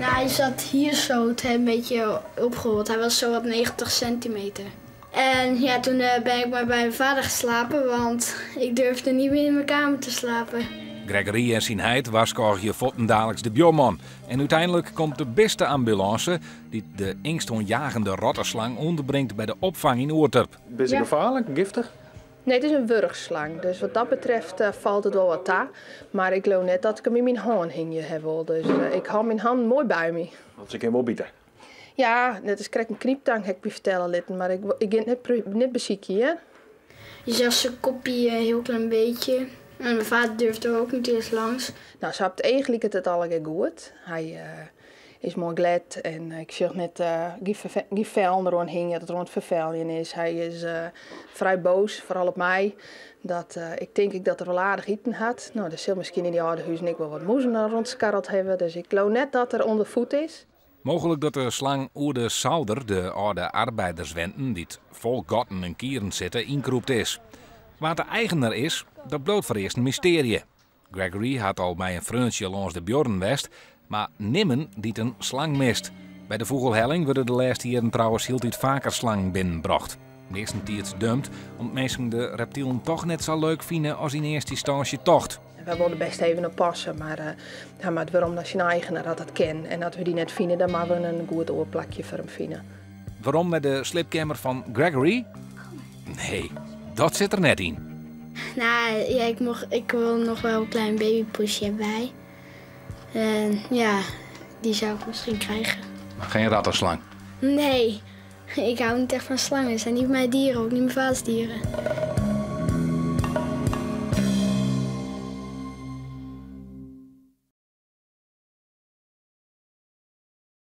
Nou, hij zat hier zo, het een beetje opgerold. Hij was zo wat 90 centimeter. En ja, toen ben ik maar bij mijn vader geslapen, want ik durfde niet meer in mijn kamer te slapen. Gregory en zijn heid waarschuwen vottendaliks de buurman. En uiteindelijk komt de beste ambulance die de angstaanjagende rottenslang onderbrengt bij de opvang in Oerterp. Ben je gevaarlijk, giftig? Nee, het is een wurgslang, dus wat dat betreft valt het wel wat ta. Maar ik geloof net dat ik hem in mijn hand hing heb. Dus ik hou mijn hand mooi bij me. Want ze kan wel bieten. Ja, net als krijg een knieptang, heb ik je vertellen litten, maar ik ga net bezieken, hè? Je zag zijn kopje een heel klein beetje. En mijn vader durfde er ook niet eens langs. Nou, ze had eigenlijk het al goed. Hij is mooi glad en ik zeg net geen vuil erom hing, dat het rond vervuilen is. Hij is vrij boos, vooral op mij. Dat ik denk dat er wel aardig eten had. Nou, dat zal misschien in die oude huis niet wel wat moezen rondskarreld hebben. Dus ik geloof net dat er onder voet is. Mogelijk dat de slang oer de Sauder, de oude arbeiderswenten, die het vol gotten en kieren zitten, inkroept is. Waar de eigenaar is, dat bloot voor eerst een mysterie. Gregory had al bij een vriendje langs de Bjorn west, maar nimmen die een slang mist. Bij de vogelhelling worden de laatste jaren trouwens heel iets vaker slang binnenbracht. Meestal die het dumpt, omdat mensen de reptielen toch net zo leuk vinden als in eerste instantie tocht. We wilden best even oppassen, maar waarom dat zijn eigenaar dat kent en dat we die net vinden, dan moeten we een goed oorplakje voor hem vinden. Waarom met de slipkamer van Gregory? Nee, dat zit er net in. Nou ja, ik wil nog wel een klein babypoesje erbij. En ja, die zou ik misschien krijgen. Maar geen rattenslang. Nee, ik hou niet echt van slangen. Het zijn niet mijn dieren, ook niet mijn vaders dieren.